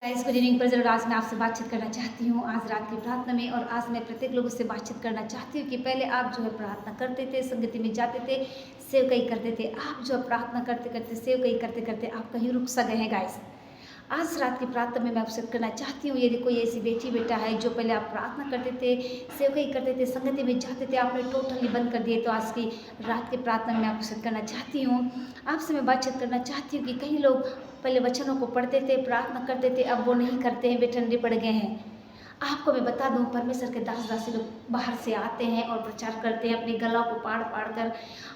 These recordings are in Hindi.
गाइस गुड इवनिंग पर ज़रूर आज मैं आपसे बातचीत करना चाहती हूँ आज रात की प्रार्थना में। और आज मैं प्रत्येक लोगों से बातचीत करना चाहती हूँ कि पहले आप जो है प्रार्थना करते थे, संगति में जाते थे, सेवकाई करते थे। आप जो है प्रार्थना करते करते, सेवकाई करते करते आप कहीं रुक सा गए हैं गाइस। आज रात की प्रार्थना में मैं आपसे करना चाहती हूँ, यदि कोई ऐसी बेटी बेटा है जो पहले आप प्रार्थना करते थे, सेवकाई करते थे, संगति में जाते थे, आपने टोटली बंद कर दिए, तो आज की रात की प्रार्थना में मैं आपसे करना चाहती हूँ। आपसे मैं बातचीत करना चाहती हूँ कि कई लोग पहले वचनों को पढ़ते थे, प्रार्थना करते थे, अब वो नहीं करते हैं, वे ठंडे पड़ गए हैं। आपको मैं बता दूं, परमेश्वर के दास दासी लोग बाहर से आते हैं और प्रचार करते हैं, अपने गला को पाड़ पाड़ कर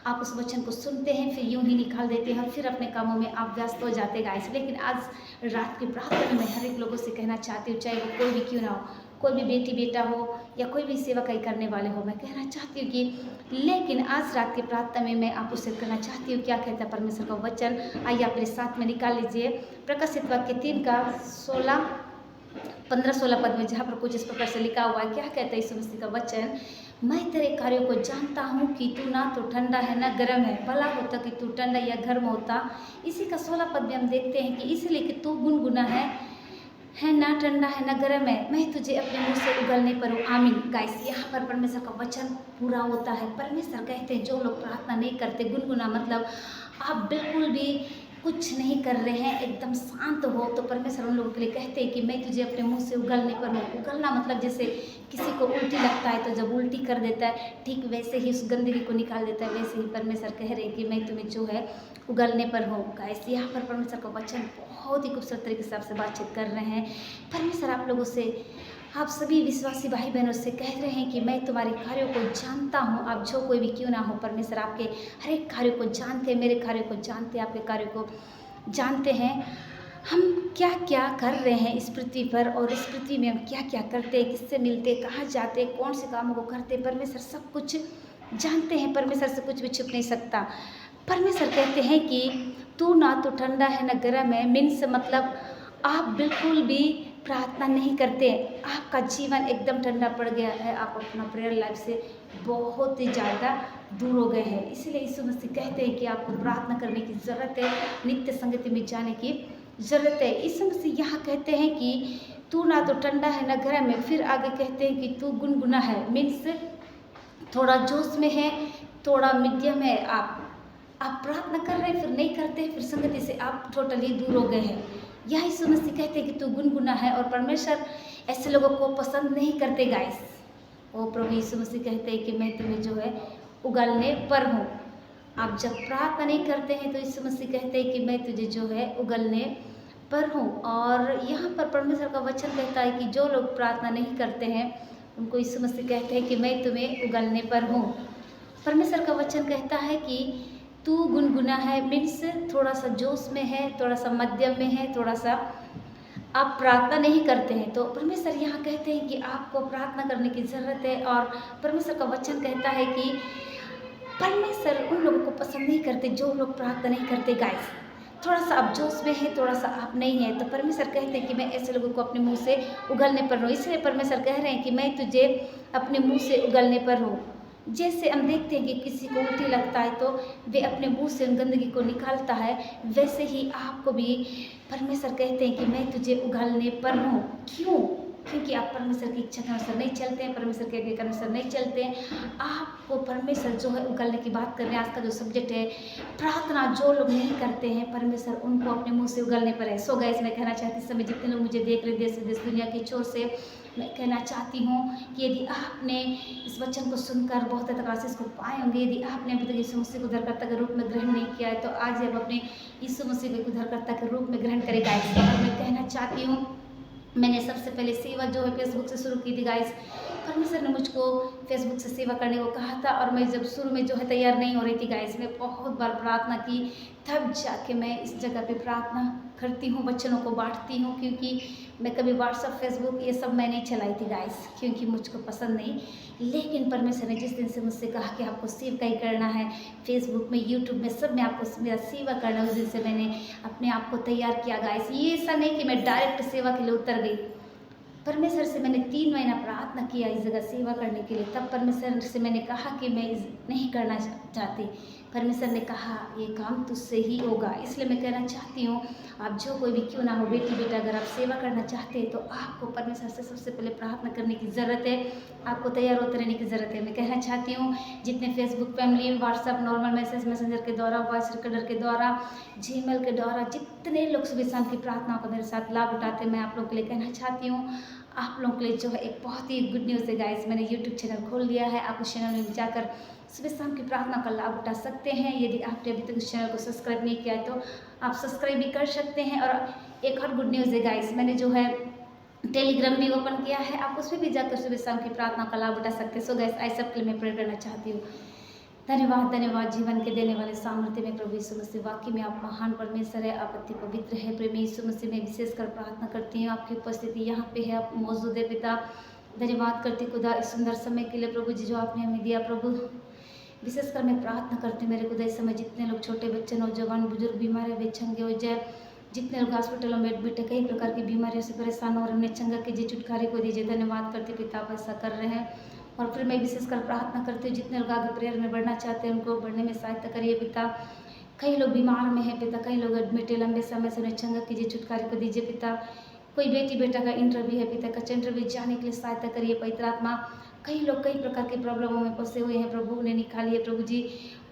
आप उस वचन को सुनते हैं, फिर यूं ही निकाल देते हैं और फिर अपने कामों में आप व्यस्त हो जाते हैं गाइस। लेकिन आज रात की प्रार्थना में हर एक लोगों से कहना चाहती हूँ, चाहे वो कोई भी क्यों ना हो, कोई भी बेटी बेटा हो या कोई भी सेवकाई करने वाले हो, मैं कहना चाहती हूँ कि लेकिन आज रात की प्रार्थना में मैं आपको से करना चाहती हूँ, क्या कहता है परमेश्वर का वचन। आइए आप मेरे साथ में निकाल लीजिए प्रकाशित वाक्य 3 का 15-16 पद में, जहाँ पर कुछ इस प्रकार से लिखा हुआ है। क्या कहता है यीशु मसीह का वचन, मैं तेरे कार्यों को जानता हूँ कि तू ना तो ठंडा है ना गर्म है, भला होता कि तू ठंडा या गर्म होता। इसी का 16 पद में हम देखते हैं कि इसलिए कि तू गुनगुना है ना ठंडा है ना गर्म है, मैं तुझे अपने मुंह से उगलने पर हूँ। आमीन। गाइस यहाँ पर परमेश्वर का वचन पूरा होता है। परमेश्वर कहते हैं जो लोग प्रार्थना नहीं करते, गुनगुना मतलब आप बिल्कुल भी कुछ नहीं कर रहे हैं, एकदम शांत हो, तो परमेश्वर उन लोगों के लिए कहते हैं कि मैं तुझे अपने मुंह से उगलने पर हूँ। उगलना मतलब जैसे किसी को उल्टी लगता है तो जब उल्टी कर देता है, ठीक वैसे ही उस गंदगी को निकाल देता है, वैसे ही परमेश्वर कह रहे हैं कि मैं तुम्हें जो है उगलने पर हूँ। गाइस यहाँ पर परमेश्वर का वचन बहुत ही खूबसूरत तरीके से आपसे बातचीत कर रहे हैं। परमेश्वर आप लोगों से, आप सभी विश्वासी भाई बहनों से कह रहे हैं कि मैं तुम्हारे कार्यों को जानता हूँ। आप जो कोई भी क्यों ना हो, परमेश्वर आपके हर एक कार्यों को जानते हैं, मेरे कार्यों को जानते हैं, आपके कार्यों को जानते हैं। हम क्या क्या कर रहे हैं इस पृथ्वी पर, और इस पृथ्वी में हम क्या क्या करते हैं, किससे मिलते, कहाँ जाते, कौन से कामों को करते, परमेश्वर सब कुछ जानते हैं। परमेश्वर से कुछ भी छुप नहीं सकता। परमेश्वर कहते हैं कि तू ना तो ठंडा है ना गर्म है, मीन्स मतलब आप बिल्कुल भी प्रार्थना नहीं करते, आपका जीवन एकदम ठंडा पड़ गया है, आप अपना प्रेयर लाइफ से बहुत ही ज़्यादा दूर हो गए हैं। इसलिए यीशु मसीह कहते हैं कि आपको प्रार्थना करने की ज़रूरत है, नित्य संगति में जाने की ज़रूरत है। यीशु मसीह यहाँ कहते हैं कि तू ना तो ठंडा है ना गर्म है, फिर आगे कहते हैं कि तू गुनगुना है, मीन्स थोड़ा जोश में है, थोड़ा मीडियम है। आप प्रार्थना कर रहे हैं फिर नहीं करते हैं, फिर संगति से आप टोटली दूर हो गए हैं। यह यीशु मसीह कहते हैं कि तू गुनगुना है, और परमेश्वर ऐसे लोगों को पसंद नहीं करते गाइस। ओ प्रभु यीशु मसीह कहते हैं कि मैं तुम्हें जो है उगलने पर हूँ। आप जब प्रार्थना नहीं करते हैं तो यीशु मसीह कहते हैं कि मैं तुझे जो है उगलने पर हूँ। और यहाँ पर परमेश्वर का वचन कहता है कि जो लोग प्रार्थना नहीं करते हैं उनको यीशु मसीह कहते हैं कि मैं तुम्हें उगलने पर हूँ। परमेश्वर का वचन कहता है कि तू गुनगुना है, मीन्स थोड़ा सा जोश में है, थोड़ा सा मध्यम में है, थोड़ा सा आप प्रार्थना नहीं करते हैं। तो परमेश्वर यहाँ कहते हैं कि आपको प्रार्थना करने की ज़रूरत है। और परमेश्वर का वचन कहता है कि परमेश्वर उन लोगों को पसंद नहीं करते जो लोग प्रार्थना नहीं करते गाइस। थोड़ा सा आप जोश में है, थोड़ा सा आप नहीं है, तो परमेश्वर कहते हैं कि मैं ऐसे लोगों को अपने मुंह से उगलने पर हूँ। इसलिए परमेश्वर कह रहे हैं कि मैं तुझे अपने मुंह से उगलने पर हूँ। जैसे हम देखते हैं कि किसी को उल्टी लगता है तो वे अपने मुंह से उन गंदगी को निकालता है, वैसे ही आपको भी परमेश्वर कहते हैं कि मैं तुझे उगलने पर हूँ। क्यों? क्योंकि आप परमेश्वर की इच्छा के अनुसार नहीं चलते हैं, परमेश्वर के आज्ञा के अनुसार नहीं चलते हैं। आपको परमेश्वर जो है उगलने की बात कर रहे हैं। आज का जो सब्जेक्ट है प्रार्थना, जो लोग नहीं करते हैं परमेश्वर उनको अपने मुंह से उगलने पर है। सो गाइस मैं कहना चाहती समय जितने लोग मुझे देख रहे देश विदेश दुनिया की छोर से, मैं कहना चाहती हूँ कि यदि आपने इस वचन को सुनकर बहुत ज़्यादा आशीष को पाए होंगे, यदि आपने अभी तक यीशु मसीह को उद्धारकर्ता के रूप में ग्रहण नहीं किया है, तो आज अब अपने यीशु मसीह को उद्धारकर्ता के रूप में ग्रहण करेगा। और मैं कहना चाहती हूँ, मैंने सबसे पहले सेवा जो है फेसबुक से शुरू की थी गाइस। परमेश्वर ने मुझको फेसबुक से सेवा करने को कहा था, और मैं जब शुरू में जो है तैयार नहीं हो रही थी गाइस, मैं बहुत बार प्रार्थना की, तब जाके मैं इस जगह पे प्रार्थना करती हूँ, बच्चों को बांटती हूँ। क्योंकि मैं कभी व्हाट्सअप फेसबुक ये सब मैं नहीं चलाई थी गाइस, क्योंकि मुझको पसंद नहीं। लेकिन परमेश्वर ने जिस दिन से मुझसे कहा कि आपको सेवकाई करना है फेसबुक में, यूट्यूब में, सब में आपको मेरा सेवा करना है, उस दिन से मैंने अपने आप को तैयार किया गाइस। ये ऐसा नहीं कि मैं डायरेक्ट सेवा के लिए उतर गई। परमेश्वर से मैंने 3 महीना प्रार्थना किया इस जगह सेवा करने के लिए। तब परमेश्वर से मैंने कहा कि मैं नहीं करना चाहती, परमेश्वर ने कहा ये काम तुझसे ही होगा। इसलिए मैं कहना चाहती हूँ, आप जो कोई भी क्यों ना हो, बेटी बेटा, अगर आप सेवा करना चाहते हैं तो आपको परमेश्वर से सबसे पहले प्रार्थना करने की ज़रूरत है, आपको तैयार होते रहने की ज़रूरत है। मैं कहना चाहती हूँ, जितने Facebook family, WhatsApp, normal message, Messenger के द्वारा, वॉइस रिकॉर्डर के द्वारा, जीमेल के द्वारा, जितने लोग सुबह शाम की प्रार्थनाओं का मेरे साथ लाभ उठाते हैं, मैं आप लोगों के लिए कहना चाहती हूँ, आप लोगों के लिए जो है एक बहुत ही गुड न्यूज़ है गाइस। मैंने यूट्यूब चैनल खोल दिया है, आप उस चैनल में जाकर सुबह शाम की प्रार्थना का लाभ उठा सकते हैं। यदि आपने अभी तक उस चैनल को सब्सक्राइब नहीं किया है तो आप सब्सक्राइब भी कर सकते हैं। और एक और गुड न्यूज़ है गाइस, मैंने जो है टेलीग्राम भी ओपन किया है, आप उसमें भी जाकर सुबह शाम की प्रार्थना का लाभ उठा सकते हैं। सो गाइस, आई सब के लिए मैं प्रेयर करना चाहती हूँ। धन्यवाद, धन्यवाद जीवन के देने वाले सामर्थ्य में प्रभु यीशु मसीह, वाकई में आप महान परमेश्वर है, आप अति पवित्र है। प्रेमी यीशु मसीह में विशेषकर प्रार्थना करती हूँ, आपकी उपस्थिति यहाँ पे है, आप मौजूद है पिता। धन्यवाद करती खुदा इस सुंदर समय के लिए प्रभु जी जो आपने हमें दिया प्रभु। विशेषकर मैं प्रार्थना करती हूँ मेरे खुदा इस समय जितने लोग छोटे बच्चे, नौजवान, बुजुर्ग, बीमार है, वे चंगे हो जाए। जितने लोग हॉस्पिटलों में एडमिट है, कई प्रकार की बीमारियों से परेशान हो रहे हैं, उन्हें चंगा कीजिए, छुटकारे को दीजिए। धन्यवाद करते पिता, आप ऐसा कर रहे हैं। और फिर मैं विशेषकर प्रार्थना करती हूँ, जितने लोग आगे प्रेयर में बढ़ना चाहते हैं उनको बढ़ने में सहायता करिए पिता। कई लोग बीमार में हैं पिता, कई लोग एडमिट है, लंबे समय से उन्हें चंगा कीजिए, छुटकारे को दीजिए पिता। कोई बेटी बेटा का इंटरव्यू है पिता, कच्चा इंटरव्यू जाने के लिए सहायता करिए पवित्र आत्मा। कई लोग कई प्रकार की प्रॉब्लमों में फंसे हुए हैं प्रभु, उन्हें निकालिए प्रभु जी।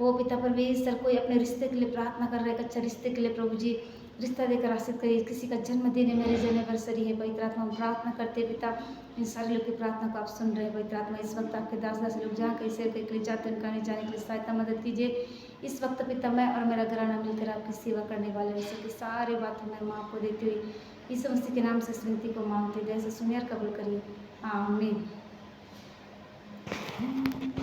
ओ पिता परमेश्वर, कोई अपने रिश्ते के लिए प्रार्थना कर रहे हैं, कच्चा रिश्ते के लिए प्रभु जी रिश्ता देकर आशीष करिए। किसी का जन्मदिन है, मैरिज एनिवर्सरी है पवित्र आत्मा, हम प्रार्थना करते हैं पिता। इन सारे लोग की प्रार्थना को आप सुन रहे हैं पवित्र आत्मा। इस वक्त आपके दास लोग जहाँ कहीं से के लिए जाते हैं, उनका आने जाने के लिए सहायता मदद कीजिए। इस वक्त पिता मैं और मेरा घराना मिलकर आपकी सेवा करने वाले हो सके, सारी बातें मैं माँ को देती हुई यीशु मसीह के नाम से इस विनती को मांगते, जैसे सुनिए और कबूल करिए, आमीन।